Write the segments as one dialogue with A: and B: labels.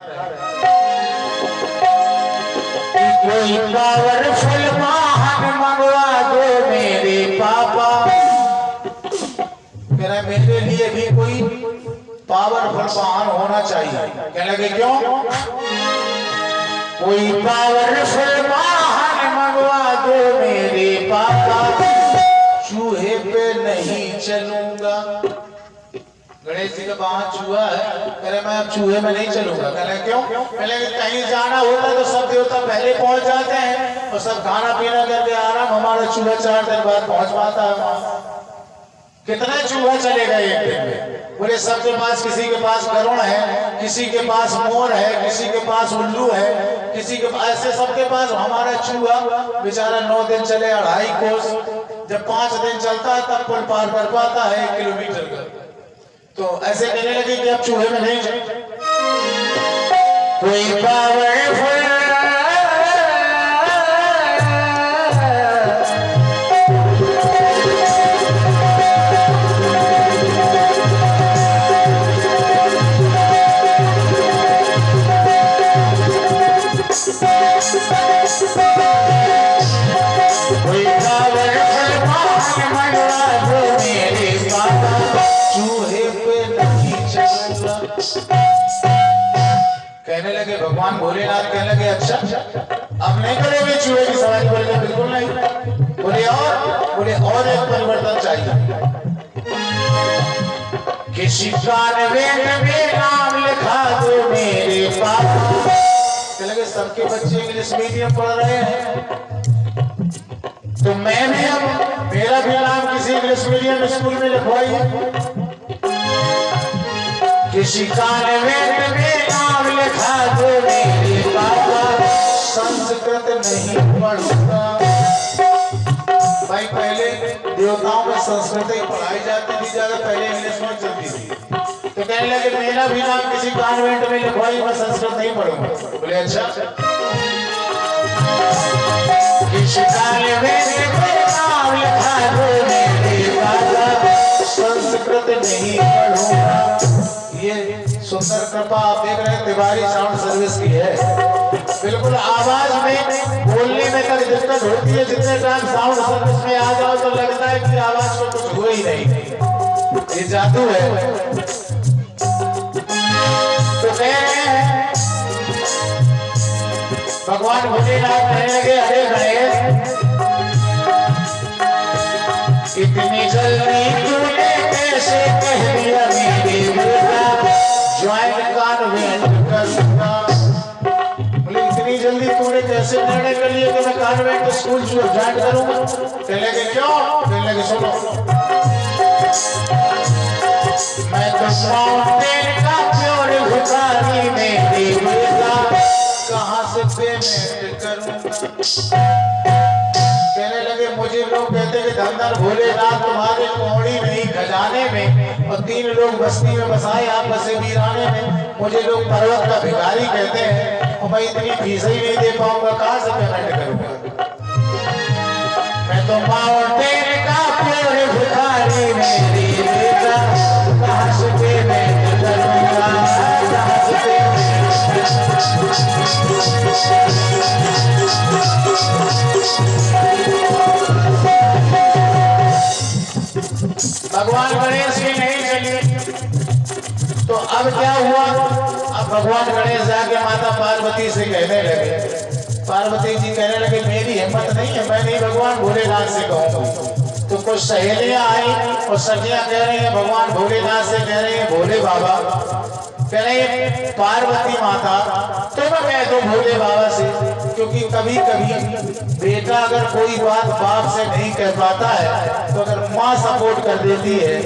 A: कोई पावरफुल वाहन मंगवा दो मेरे पापा। कह रहे मेरे लिए भी कोई पावरफुल वाहन होना चाहिए। कहने लगे क्यों? कोई पावरफुल वाहन मंगवा दो मेरे पापा, चूहे पे नहीं चलूंगा। गणेश जी का वाहन चूहा है। कह रहे मैं अब चूहे में नहीं चलूंगा। कह रहे क्यों? कह रहे कहीं जाना होता तो सब देवता पहले पहुंच जाते हैं और सब खाना पीना करके आराम, हमारा चूहा 4 दिन बाद पहुंच पाता है। कितना चूहा चलेगा एक दिन में? बोले सबके पास, किसी के पास गरुड़ है, किसी के पास मोर है, किसी के पास उल्लू है, किसी के पास, ऐसे सबके पास। हमारा चूहा बेचारा 9 दिन चले 2.5 कोस, जब 5 दिन चलता है तब पुल पार कर पाता है 1 किलोमीटर का। तो ऐसे कहने लगे कि अब चूहे में नहीं चल। कोई पावरफुल कहने लगे भगवान भोलेनाथ। कहने लगे अच्छा अब नहीं करोगे चूहे की सवारी? बोले बिल्कुल नहीं। बोले और एक परिवर्तन चाहिए। किसी कॉन्वेंट में नाम लिखा दो मेरे पापा। कहने लगे सबके बच्चे इंग्लिश मीडियम पढ़ रहे हैं तो मैं भी अब मेरा भी नाम किसी इंग्लिश मीडियम स्कूल में लिखवाइए। किसी कॉन्वेंट में नाम लिखा दो मेरे पापा, संस्कृत नहीं पढ़ूंगा। भाई पहले देवताओं में संस्कृत ही पढ़ाई जाती थी ज्यादा, पहले इंग्लिश में चलती थी। तो कहने लगे मेरा भी नाम किसी कॉन्वेंट में लिखवाई, मैं संस्कृत नहीं पढ़ूंगा। बोले अच्छा किसी कॉन्वेंट में नाम लिखा दो मेरे पापा, संस्कृत नहीं पढ़ूंगा। ये सुंदर कृपा आप देख रहे हैं तिवारी साउंड सर्विस की है। बिल्कुल आवाज में बोलने में तक दिक्कत होती है, जितने टाइम साउंड सर्विस में आ जाओ तो लगता है कि आवाज को कुछ हुआ ही नहीं। ये जादू है। तो कह रहे हैं भगवान भोलेनाथ कहने लगे अरे गणेश इतनी जल्दी तूने कैसे कह दिया मेरे बेटा ज्वाइन कॉन्वेंट करूंगा। बोले इतनी जल्दी तूने कैसे निर्णय कर लिया कि मैं कॉन्वेंट स्कूल ज्वाइन करूंगा? कहने लगे क्यों? कहने लगे सुनो मैं तो माउंटेन का प्योर भिखारी मेरे बेटा कहां से पेमेंट करूंगा? कहने लगे मुझे लोग कहते कि धन धन भोलेनाथ तुम्हारे कौड़ी नहीं खजाने में, और 3 लोग बस्ती में बसाए आप बसे वीराने में। मुझे लोग पर्वत का भिखारी कहते हैं और मैं इतनी फीस ही नहीं दे पाऊंगा, कहां से पेमेंट करूंगा? मैं तो माउंटेन का प्योर भिखारी मेरी बेटा कहां से पेमेंट करूंगा? कहां से भगवान गणेश की नहीं चली। तो अब क्या हुआ? अब भगवान गणेश जाके माता पार्वती से कहने लगे। पार्वती जी कहने लगे मेरी हिम्मत नहीं है, मैं नहीं भगवान भोलेनाथ से कहूंगा। तो कुछ सहेलियां आई और सखियां कह रही हैं भगवान भोलेनाथ से, कह रही है भोले बाबा, कह रही है पार्वती माता तुम कह दो भोले बाबा से, क्योंकि कभी कभी बेटा अगर कोई बात बाप से नहीं कह पाता है तो अगर माँ सपोर्ट कर देती है,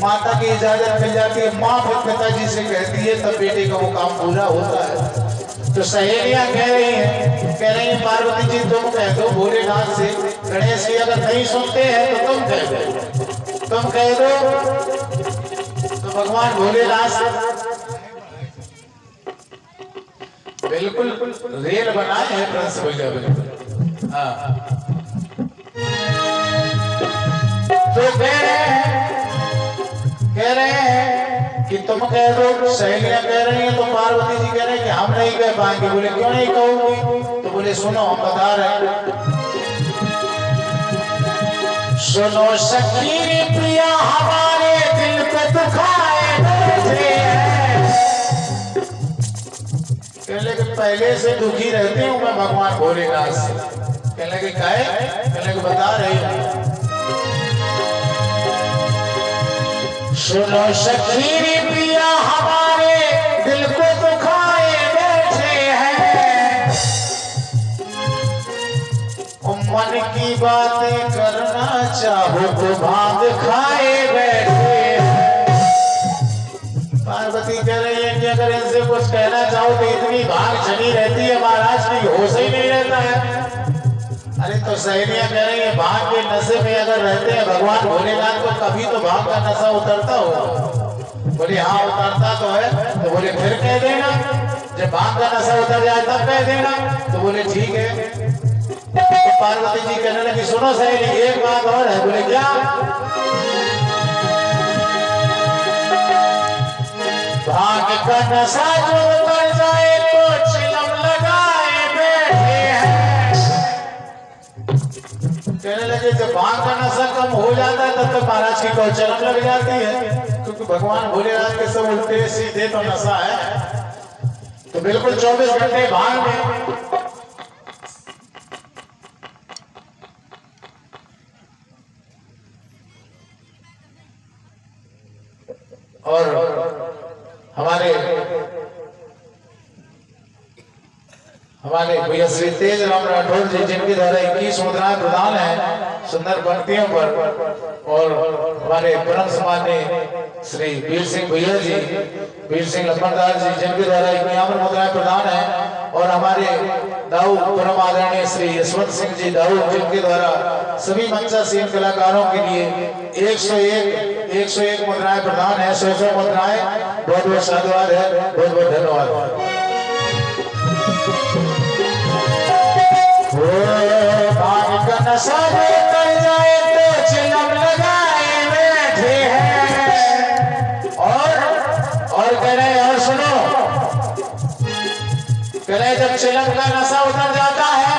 A: माता की इजाजत मिल जाती है, माँ फिर पिताजी से कहती है, तब बेटे का वो काम पूरा होता है। तो सहेलियां कह रही हैं पार्वती जी तुम कह दो भोलेनाथ से, गणेश जी अगर नहीं सुनते हैं तो तुम कह दो, तुम कह दो। तो भगवान भोलेनाथ से बिल्कुल रेल बनाए हैं प्रिंस भैया, बिल्कुल हाँ। तो कह रहे हैं कि तुम कह दो, सहेलियां कह रही हैं, तो पार्वती जी कह रहे हैं कि हम नहीं कह पाएंगे। बोले क्यों नहीं कहोगे? तो बोले सुनो हम बता रहे हैं। सुनो सखी प्रिया हमारे दिल पे दुखाए बैठे हैं। कहने लगे पहले से दुखी रहती हूँ मैं भगवान भोलेनाथ से। कहने लगे काहे? कहने लगे बता रही हूँ। सुनो सखी प्रिया हमारे दिल को दुखाए बैठे हैं। मन की बातें करना चाहो तो भांग खाए बैठे हैं। पार्वती कह रही है कि अगर इनसे कुछ कहना चाहो तो इतनी भाग चली रहती है महाराज की होश ही नहीं रहता है। अरे तो सहेलियां कह रही है भांग के नशे में अगर रहते हैं भगवान भोलेनाथ को कभी तो भांग का नशा उतरता होगा। बोले हाँ उतरता तो है। तो बोले फिर कह देना, जब भांग का नशा उतर जाए तब कह देना। तो बोले ठीक है। तो पार्वती जी कहने लगी सुनो सहेली एक बात और है। बोले क्या? भांग का नशा जो उतर जाए तो चिलम लगाए बैठे हैं। कहने लगे जब भांग का नशा कम हो जाता है तब तक महाराज की को चिलम लग जाती है, क्योंकि भगवान भोलेनाथ के सब उल्टे सीधे तो नशा है। तो बिल्कुल 24 घंटे भांग में। और हमारे भैया श्री तेज राम राठौर जी जिनके द्वारा 21 मुद्राएं प्रदान है सुंदर पंक्तियों पर, और हमारे परम सम्माननीय श्री वीर सिंह भैया जी, वीर सिंह लंबरदार जी जिनके द्वारा 51 मुद्राएं प्रदान है, और हमारे दाऊ परम आदरणीय श्री यशवंत सिंह जी दाऊ जिनके द्वारा सभी मंचासीन कलाकारों के लिए 101 मुद्राएं प्रदान है। 100 मुद्राएं। बहुत बहुत साधुवाद है, बहुत बहुत धन्यवाद। भांग का नशा उतर जाए तो चिलम लगाए बैठे हैं। और कह रहे और सुनो, कह रहे जब चिलम का नशा उतर जाता है,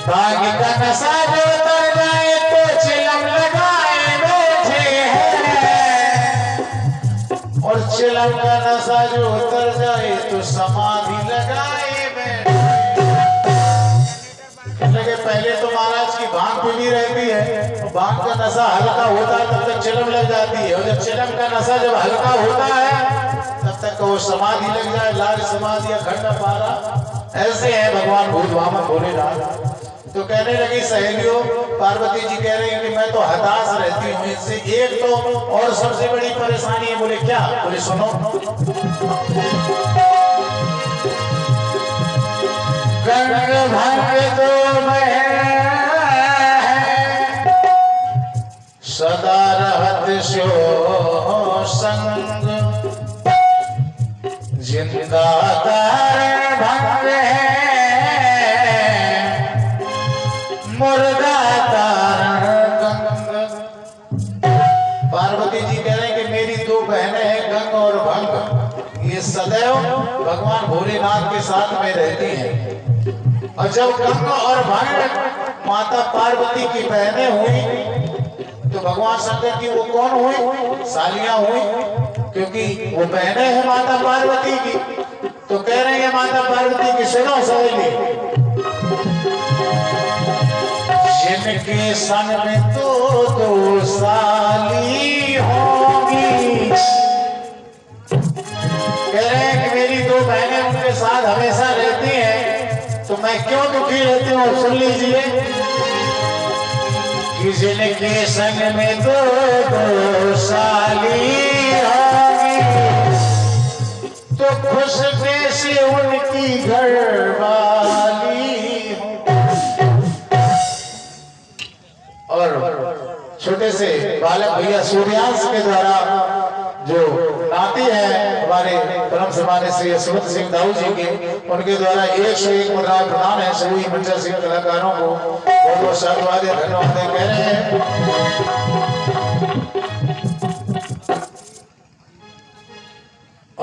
A: भांग का नशा जो उतर जाए तो चिलम लगाए बैठे हैं। और चिलम का नशा जो उतर जाए तो समाधि लगाए बैठे। लगे पहले तो महाराज की भांग पीनी रहती है, तो भांग का नशा हल्का होता है तब तक चिलम लग जाती है, और जब चिलम का नशा जब हल्का होता है तब तक वो समाधि लग जाए, लाल समाधि या खंड पारा। ऐसे है भगवान भूत वामन भोलेनाथ। तो कहने लगी सहेलियों, पार्वती जी कह रही है कि मैं तो हताश रहती हूँ इससे, एक तो और सबसे बड़ी परेशानी है। बोले क्या? बोले सुनो, गंग भंग तो मैं सदा रहत सो संग, जिंदा कर भंग है मुर्दा तारण गंग। पार्वती जी कह रहे हैं कि मेरी 2 बहनें हैं गंग और भंग, ये सदैव भगवान भोलेनाथ के साथ में रहती हैं। और जब गंग और भंग माता पार्वती की बहनें हुई तो भगवान शंकर की वो कौन हुई? सालियां हुई, क्योंकि वो बहनें हैं माता पार्वती की। तो कह रहे हैं माता पार्वती की सुनो सहेली, जिनके संग में तो 2 साली होंगी। कह रहे हैं कि मेरी 2 बहनें उनके साथ हमेशा रहती हैं, तो मैं क्यों दुखी रहती हूँ? सुन लीजिए, कि जिनके संग में 2 साली होंगी तो खुश कैसे उनकी घरवाली हो। और छोटे से बालक भैया सूर्यांश के द्वारा जो नाती है हमारे परम सम्मानित श्री यशवंत सिंह दाऊ जी के, उनके द्वारा 101 मुद्राएं प्रदान है। सभी मंचासीन कलाकारों को बहुत बहुत साधुवाद धन्यवाद कह रहे हैं।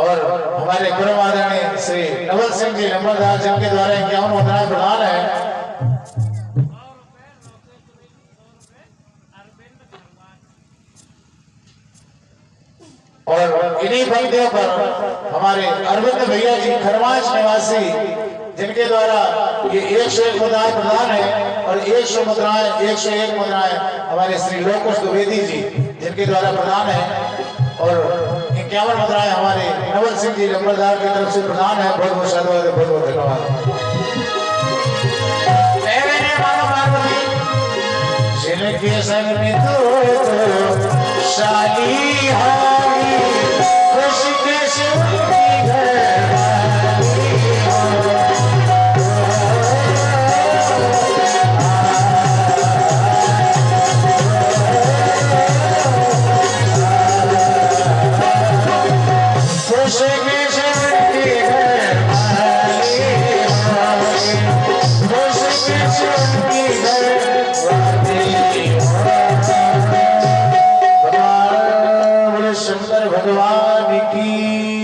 A: और हमारे गुरु आदरणीय श्री नवल सिंह जी नंबरदार जिनके द्वारा 51 मुद्राएं प्रदान है। और इन्हीं पंक्तियों पर हमारे अरविंद भैया जी खरमाच निवासी जिनके द्वारा ये 101 मुद्राएं प्रदान है और 101 मुद्राएं हमारे श्री लोकुश द्विवेदी जी जिनके द्वारा प्रदान है और 51 मुद्राएं हमारे नवल सिंह जी नंबरदार की तरफ से प्रदान है। बहुत बहुत साधुवाद, बहुत बहुत धन्यवाद। जिनके संग में तो शाली हारी खुश के शिव की घरवाली भगवान की